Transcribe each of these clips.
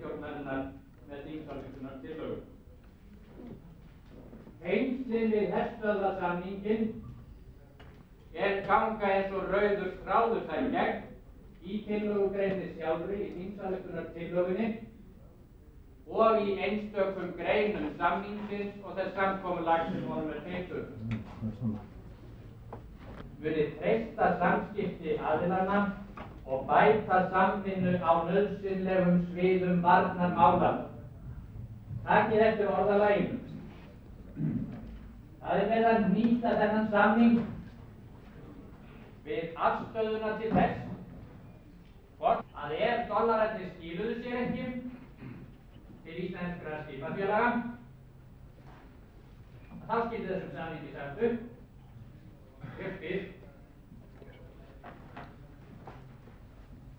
ríkisstjórnarinnar með þingsályktunartillögu. Tengslin við herstöðvasamninginn ganga eins og rauður þráður þar gegn í tillögugreininni sjálfri, í þingsályktunartillögunni og í einstökum greinum samningsins og þess samkomulags sem honum tengdur. Muni treysta samskipti aðilanna og bæta samvinnu á nauðsynlegum sviðum varnarmála. Takið eftir orðalaginu. Það verið að nýta þennan samning við afstöðuna til þess að ef dollararnir skiluðu sér ekki til íslenskra skipafélaga, þá skyldi þessum samningi sagt upp. Ég spyr.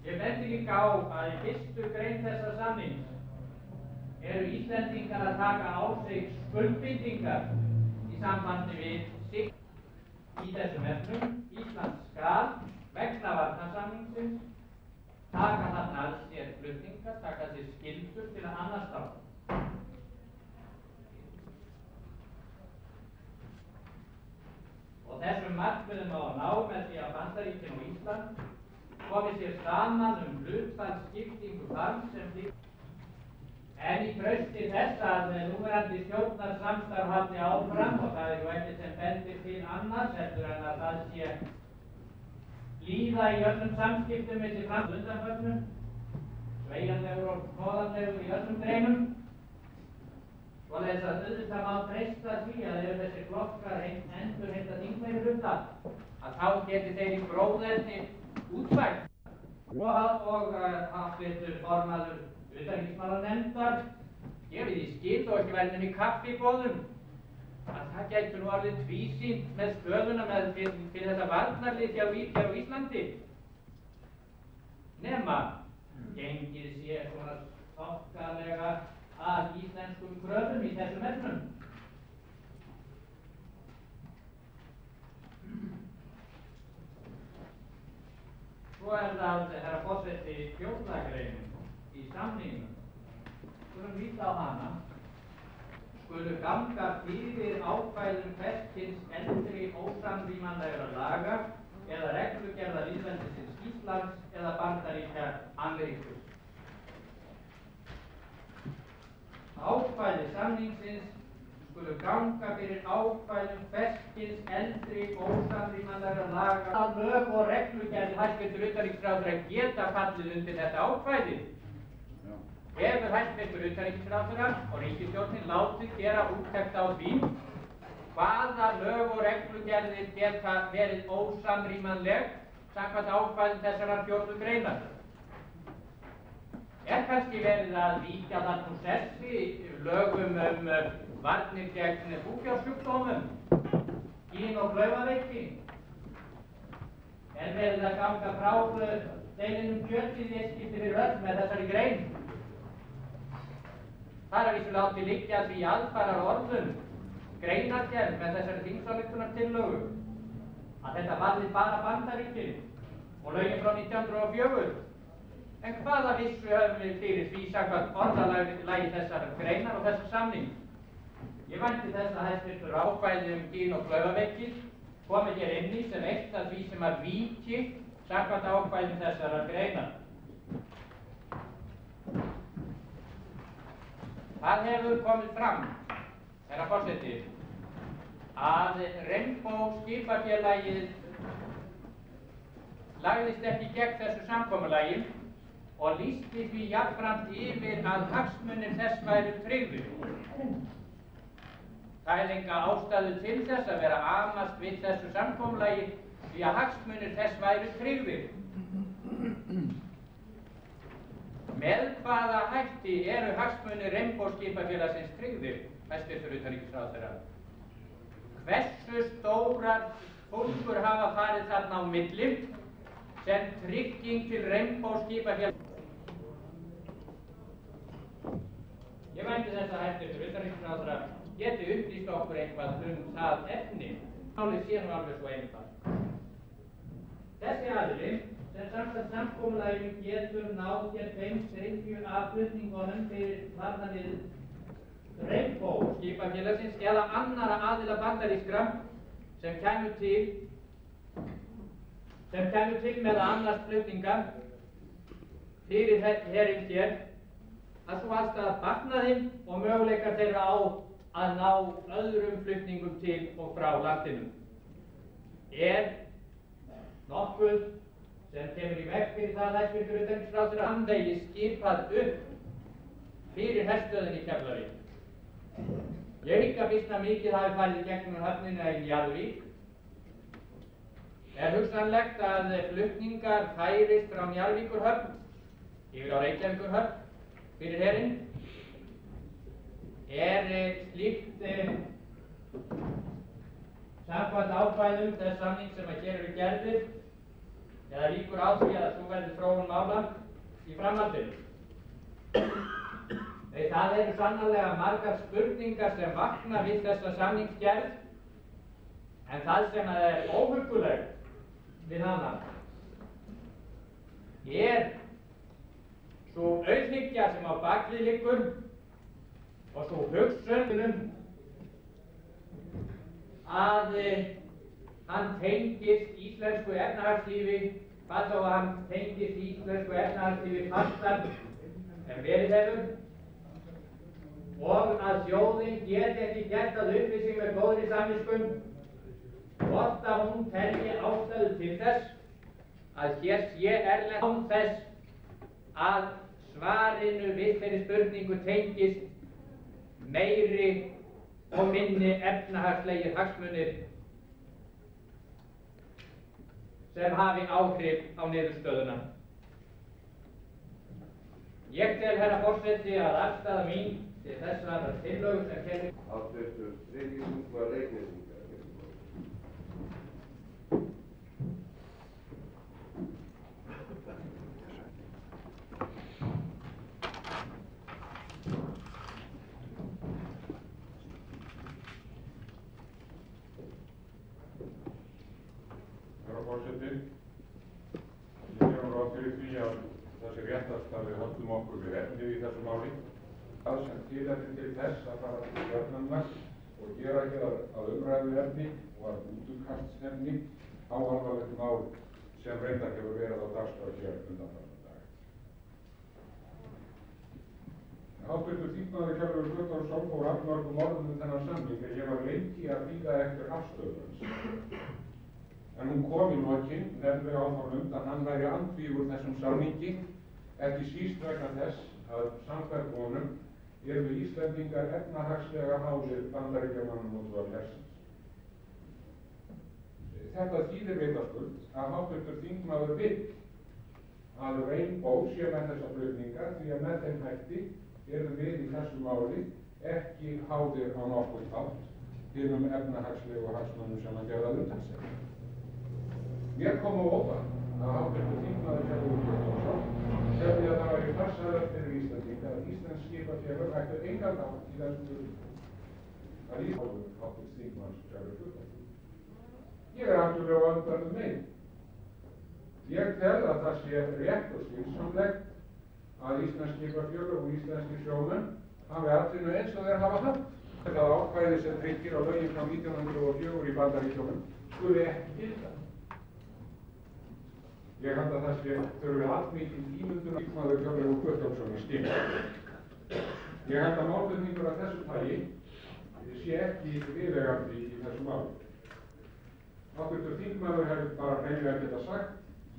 Ég bendi líka á að í fyrstu grein þessa samnings eru Íslendingar að taka á sig skuldbindingar í sambandi við sig í þessum efnum. Ísland skal vegna varnarsamningsins taka þarna að sér flutningar, taka sér skyldur til að annast þá. Og þessum markmiðum á að ná með því að Bandaríkin og Ísland komið sér saman hlutfallsskiptingu farms sem slíkt. En í trausti þess að núverandi stjórnarsamstarf haldi áfram, og það er ekkert sem bendir til annars heldur en að það sé líða í öllum samskiptum milli fram undanförnum, sveigjanlegur og hnoðanlegur í öllum greinum. Svoleiðis að auðvitað má treysta því að ef þessir flokkar endurheimta þingmeirihluta, að þá geti þeir í gróðerni útfært. Og háttvirtur formaður utanríkismálanefndar gefið í skil og ekki verið í kaffiboðum að það gæti nú orðið tvísýnt með stöðuna fyrir þessa varnarlið hjá Íslandi. Nema gengið sé svona þokkalega að íslenskum kröfum í þessum efnum. Svo það, herra forseti, 4. greinin í samningnum. Skulum líta á hana. Skulu ganga fyrir ákvæðum hvers kyns eldri ósamrýmanlegra laga eða reglugerða lýðveldisins Íslands eða Bandaríkja Ameríku. Ákvæði samningsins skulu ganga fyrir ákvæðum hvers kyns eldri ósamrýmanlegra laga. Lög og reglugerðir hæstvirtur utanríkisráðherra geta fallið undir þetta ákvæði. Hefur hæstvirtur utanríkisráðherra og ríkisstjórnin látið gera úttekt á því hvaða lög og reglugerðir geta verið ósamrýmanleg samkvæmt ákvæðum þessarar 4. greinar. Kannski verið að víkja þar úr sessi lögum varnir gegn búfjársjúkdómum, kyn- og klaufaveiki. Verið að ganga frá deilum kjötið í eitt skipti fyrir öll með þessari grein. Það er vísu látið liggja því aðfarar orðum greinargerð með þessari þingsályktunartillögu að þetta varði bara Bandaríkin og lögin frá 1904. En hvaða vissu höfum við fyrir því samkvæmt orðalagi þessar greinar og þessar samning? Ég vænti þess að hæstvirtur ákvæði kyn- og klaufaveiki komi hér inn í sem eitt af því sem að víki samkvæmt ákvæðum þessarar greinar. Það hefur komið fram, herra forseti, að Rainbow skipafélagið lagðist ekki gegn þessu samkomulagi og lýsti því jafnframt yfir að hagsmunir þess væru tryggðir. Það er enga ástæðu til þess að vera amast við þessu samkomulagi því að hagsmunir þess væru tryggðir. Með hvaða hætti eru hagsmunir Rainbow skipafélagsins tryggðir, hæstvirtur utanríkisráðherra? Hversu stórar fólkur hafa farið þarna á milli sem trygging til Rainbow skipafélagsins? Ég vænti þess að hæstvirtur utanríkisráðherra geti upplýst okkur eitthvað það efni. Málið sé nú alveg svo einfalt. Þessi aðili sem en samkvæmt samkomulaginu getur náð hér 2/3 af flutningunum fyrir varnarlið Rainbow skipafélagsins eða annarra aðila bandarískra sem kæmu til með að annast flutninga fyrir herinn hér, að svo aðstæða batnaði og möguleikar þeirra á að ná öðrum flutningum til og frá landinu. Nokkuð sem kemur í veg fyrir það hæstvirtur utanríkisráðherra framvegis skipað upp fyrir herstöðinni í Keflavík. Ég hygg að býsna mikið hafi farið í gegnum höfnina í Njarðvík. Hugsanlegt að flutningar færist frá Njarðvíkurhöfn yfir á Reykjavíkurhöfn fyrir herinn. Slíkt samkvæmt ákvæðum þess samning sem að hér eru gerðir eða líkur á því að svo verði þróun mála í framhaldinu. Það eru sannarlega margar spurningar sem vakna við þessa samningsgerð, en það sem er óhuggulegt við hana sú auðhyggja sem á bakvið liggur og sú hugsun að hann tengist íslensku efnahagslífi, hvað þá að hann tengist íslensku efnahagslífi fastar en verið hefur, og að þjóðin geti ekki gert að uppi sig með góðri samvisku, hvort að hún telji ástæðu til þess að hér sé erlend án þess að svarinu við þeirri spurningu tengist meiri og minni efnahagslegir hagsmunir sem hafi áhrif á niðurstöðuna. Ég tel, herra forseti, að afstaða mín til þessara tillögu sem kemur Háttvirtur þriðji þingmaður Reyknesinga. Herra forseti, ég gef ráð fyrir því að það sé réttast að við höldum okkur við efnið í þessu máli. Það sem tilefni til þess að fara til stjórnarna og gera hér að umræðu efni var útukastsefni áalvarlegt mál sem reyndar hefur verið á dagskrá hér undanfarna dag. Háttvirtur þingmaður Hjörleifur Guttormsson fór allmörgum orðum þennan samning en ég var lengi að bíða eftir afstöðu hans. En hún kom í lokin, nefnilega á þá lund að hann væri andvígur þessum samningi, ekki síst vegna þess að samkvæmt honum eru Íslendingar efnahagslega háðir Bandaríkjamönnum og dvöl hersins. Þetta þýðir vitaskuld að háttvirtur þingmaður vill að Rainbow sé með þessa flutninga því að með þeim hætti erum við í þessu máli ekki háðir á nokkurn hátt hinum efnahagslegu hagsmunum sem hann gerði að undansetja. Mér kom á óvart að háttvirtur þingmaður Hjörleifur Guttormsson teldi að það væri farsælast fyrir Íslendinga að íslensk skipafélög ættu engan þátt í þessum flutningum. Það er háttvirtur þingmanns Hjörleifur Guttormsson. Ég er algjörlega á öndverðum megin. Ég tel að það sé rétt og skynsamlegt að íslensk skipafélög og íslenskir sjómenn hafi atvinnu eins og þeir hafa haft. Það ákvæði sem tryggir á lögin frá 1904 í Bandaríkjunum skuli ekki gilda. Ég held að það þurfi allmikið ímyndunar þingmaður Hjörleifur Guttormsson í skilja. Ég held að málflutningur af þessu tagi sé ekki viðeigandi í þessu máli. Háttvirtur þingmaður hefur bara hreinlega getað sagt: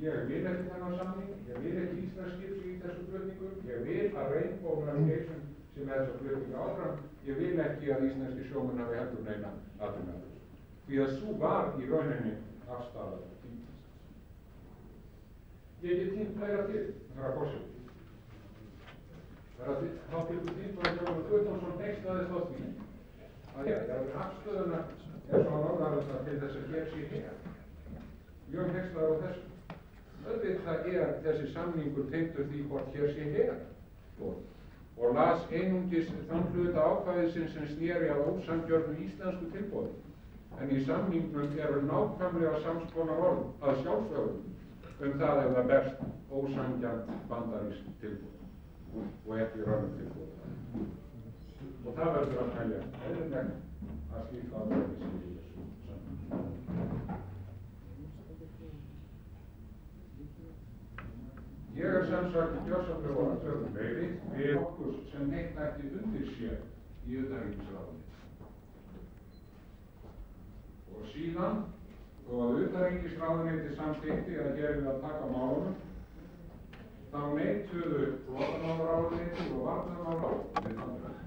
ég vil ekki þennan samning, ég vil ekki íslensk skip í þessu flutningum, ég vil að Rainbow Navigation sem er þessa flutninga áfram, ég vil ekki að íslenski sjómenn hafi heldur neina atvinnu af þessu. Því að sú var í rauninni afstaða þingmanns. Ég get tímt fleira til, herra forseti. Háttvirtur þingmaður Hjörleifur Guttormsson hneykslaðist á því að afstöðuna er svo norðarlega til þess að hér sé hér. Mjög hneykslaður á þessu. Auðvitað er þessi samningur tengdur því hvort hér sé hér. Og las einungis þann hluta ákvæðisins sem sneri að ósanngjörnu íslensku tilboði. En í samningnum eru nákvæmlega sams konar orð að sjálfsögðu það ef það berst ósanngjarnt bandarískt tilboð og ekki rauntilboð. Og það verður að telja eðlilegt að slíkt ákvæði sé í þessu samhengi. Ég sem sagt gjörsamlega á öllum veiði við okkur sem neitt ætti undir sér í utanríkisráðuneytinu. Og síðan, þó að utanríkisráðuneytið samþykkti að hér við að taka málunum, þá neituðu flóttamálaráðuneytið og varnarmálaráðuneytið andræði.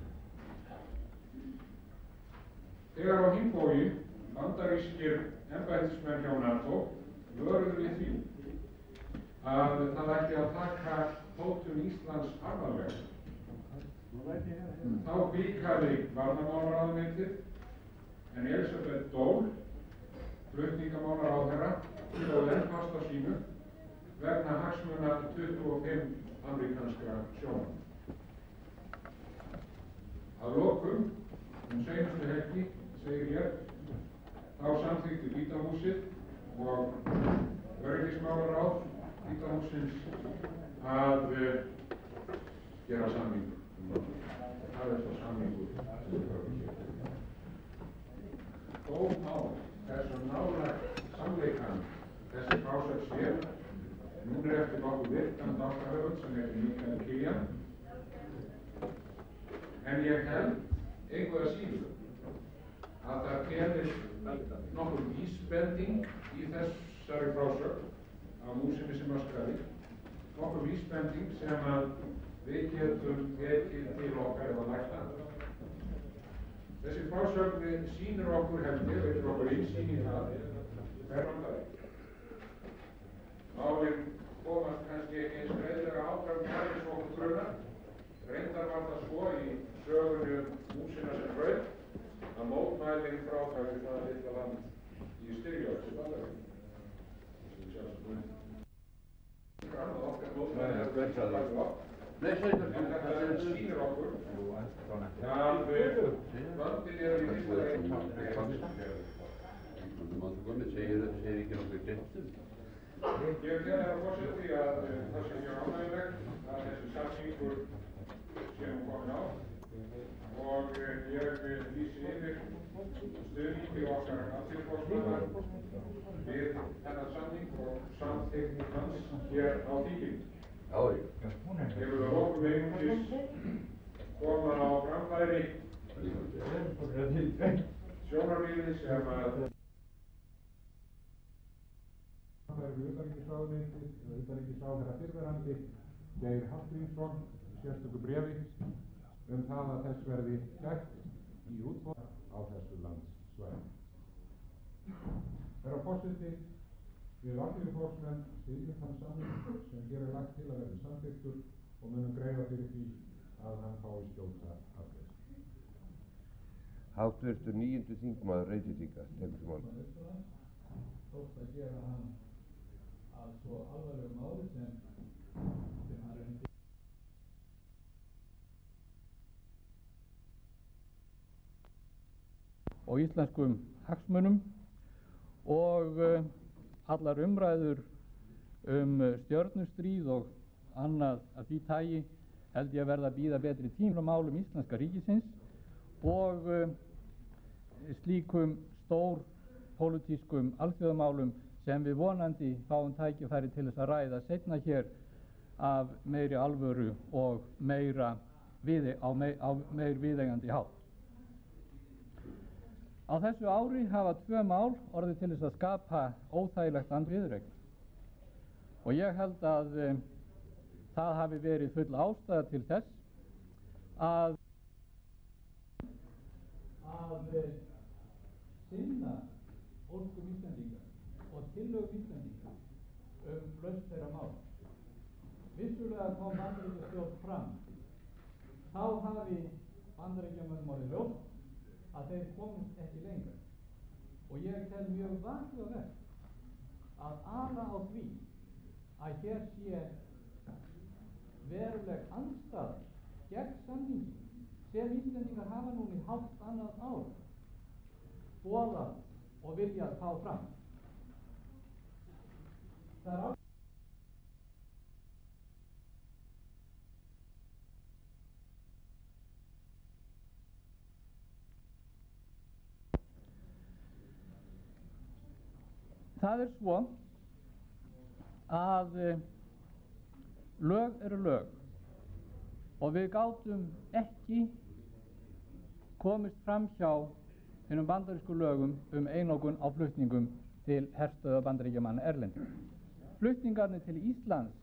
Þegar á hinn bóginn bandarískir embættismenn hjá NATO vöruðu við því að það ætti að taka hótun Íslands alvarlega. Þá víkaði varnarmálaráðuneytið en Elisabeth Dole, flutningamálaráðherra, stóð enn fast á sínu vegna hagsmuna 25 ameríkanskra sjómanna. Að lokum, seinustu helgi, segir ég, þá samþykkti Hvíta húsið og öryggismálaráð Hvíta hússins að gera samningur. Það er svo samningur sem við höfum hér. Þó á þessu nálægt samleikan þessi frásögn sér, núna eftir nokkuð virkan dátarhöfund sem heitir Mikael Killian, en ég held einhverja síður að það felist nokkur vísbending í þessari frásögn af músinni sem öskraði, nokkur vísbending sem að við getum tekið til okkar eða lækna. Þessi frásögn sýnir okkur heldur, veitir okkur innsýn í það hverjum málin komast kannski ekki eins greiðlega áfram eins og okkur grunar. Reyndar var það svo í sögunni músina sem braut að mótmælin fráfæri það litla land í styrjöld til Bandaríkjanna. Þetta sýnir okkur að vöndin í fyrsta Ég tel herra forseti að það sé mjög ánægjulegt að þessi samningur sé nú komin á og ég lýsi yfir stuðningi okkar alþýðuflokksmanna við þennan samning og samþykkt hans hér á þinginu. Ég vil að lokum einungis koma á framfæri sjónarmiði sem að utanríkisráðuneytið eða utanríkisráðherra fyrrverandi Geir Hallgrímsson sérstöku bréfi það að þess verði gætt í útboði á þessu landssvæði. Herra forseti, við alþýðuflokksmenn styðjum þann samning sem hér er lagt til að verði samþykktur og munum greiða fyrir því að hann fái skjóta afgreiðslu. Háttvirtur 9. þingmaður Reykjavíkur tekur til máls. Þótt að gera hann að svo alvarlegu máli sem hann er undir. Og íslenskum hagsmunum og allar umræður stjörnustríð og annað af því tagi held ég að verða að bíða betri tíma á málum íslenska ríkisins og slíkum stór pólitískum alþjóðamálum sem við vonandi fáum tækifæri til þess að ræða seinna hér af meiri alvöru og meira viðeigandi hátt. Á þessu ári hafa 2 mál orðið til þess að skapa óþægilegt viðureign og ég held að það hafi verið full ástæða til þess að sinna óskum Íslendinga og tillögum Íslendinga lausn þeirra mála. Vissulega kom Bandaríkjastjórn fram. Þá hafi Bandaríkjamönnum orðið ljóst að þeir komist ekki lengra. Og ég tel mjög varhugavert að ala á því að hér sé veruleg andstaða gegn samningi sem Íslendingar hafa núna í hálft annað ár boðað og viljað fá fram. Það er Það er svo að lög eru lög og við gátum ekki komist fram hjá hinum bandarísku lögum einokun á flutningum til herstöðva Bandaríkjamanna erlendis. Flutningarnir til Íslands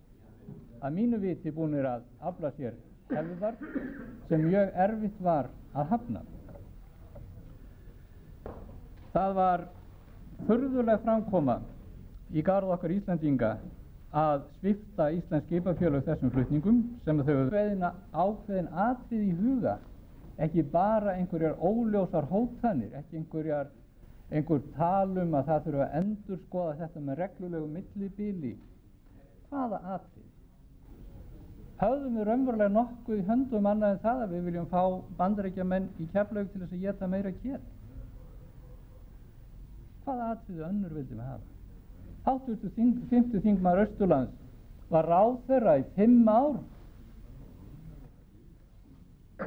að mínu viti búnir að afla sér hefðar sem mjög erfitt var að hafna. Það var furðuleg framkoma í garð okkar Íslendinga að svipta íslensk skipafélög þessum flutningum sem þau höfðu ákveðin atriði í huga, ekki bara einhverjar óljósar hótanir, ekki einhver talum að það þurfa að endurskoða þetta með reglulegu millibili. Hvaða atrið? Höfðum við raunverulega nokkuð í höndum annað en það að við viljum fá Bandaríkjamenn í Keflavík til þess að éta meira kjöt? Hvaða atriði önnur vildum við hafa? Háttvirtur 5. þingmaður Austurlands var ráðherra í 5 ár.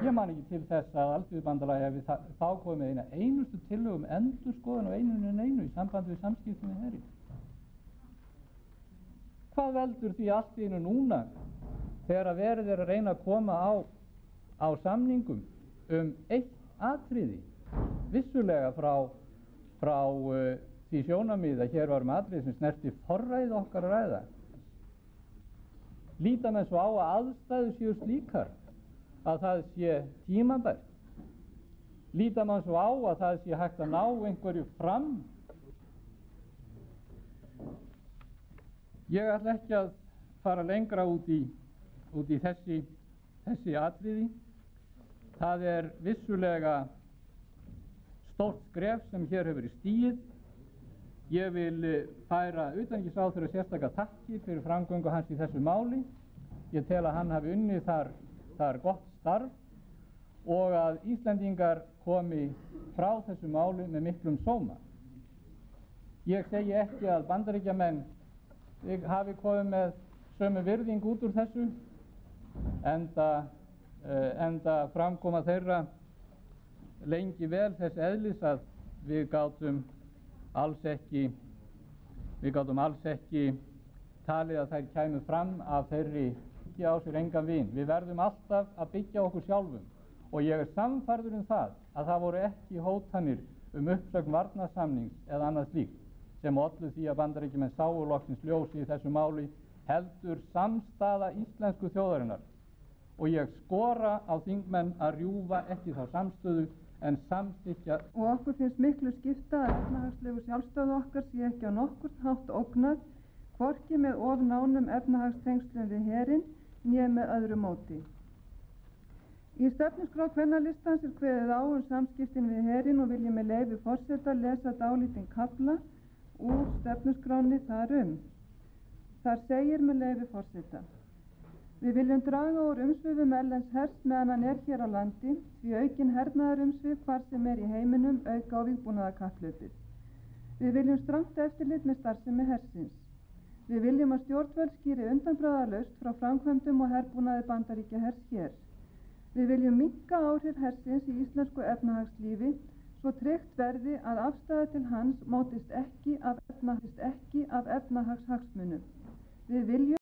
Ég man ekki til þess að Alþýðubandalagið hefði þá komið með eina einustu tillögu endurskoðun á einu í sambandi við samskiptum við herinn. Hvað veldur því allt í einu núna þegar verið er að reyna að koma á samningum eitt atriði, vissulega frá því sjónarmið að hér var atriði sem snerti forræði okkar að ræða. Líta menn svo á að aðstæður séu slíkar að það sé tímabært. Líta mann svo á að það sé hægt að ná einhverju fram. Ég ætla ekki að fara lengra út í þessi atriði. Það er vissulega stórt skref sem hér hefur verið stigið. Ég vil færa utanríkisráðherra sérstakar þakkir fyrir framgöngu hans í þessu máli. Ég tel að hann hafi unnið þar gott starf og að Íslendingar komi frá þessu máli með miklum sóma. Ég segi ekki að Bandaríkjamenn hafi komið með sömu virðing út úr þessu, enda framkoma þeirra lengi vel þess eðlis að við gátum alls ekki talið að þær kæmu fram af þeirri á sér engan vin. Við verðum alltaf að byggja okkur sjálfum og ég er sannfærður það að það voru ekki hótanir uppsögn varnarsamnings eða annað slíkt sem ollu því að Bandaríkjamenn sáu loksins ljósi í þessu máli, heldur samstaða íslensku þjóðarinnar, og ég skora á þingmenn að rjúfa ekki þá samstöðu en samþykkja. Og okkur finnst miklu skipta að efnahagslegu sjálfstæðu okkar sé ekki á nokkurn hátt ógnað, hvorki með of nánum efnahagstengslum við herinn né með öðru móti. Í stefnuskrá Kvennalistans er kveðið á samskiptin við herinn og vil ég með leyfi forseta lesa dálítinn kafla úr stefnuskráni þar Þar segir með leyfi forseta: Við viljum draga úr umsvifum erlends hers meðan hann er hér á landi, því aukin hernaðarumsvif hvar sem er í heiminum auka á vígbúnaðarkapphlaupið. Við viljum strangt eftirlit með starfsemi hersins. Við viljum að stjórnvöld skýri undanbragðalaust frá framkvæmdum og herbúnaði Bandaríkjahers hér. Við viljum minnka áhrif hersins í íslensku efnahagslífi svo tryggt verði að afstaða til hans mótist ekki af efnahagshagsmunum. Við viljum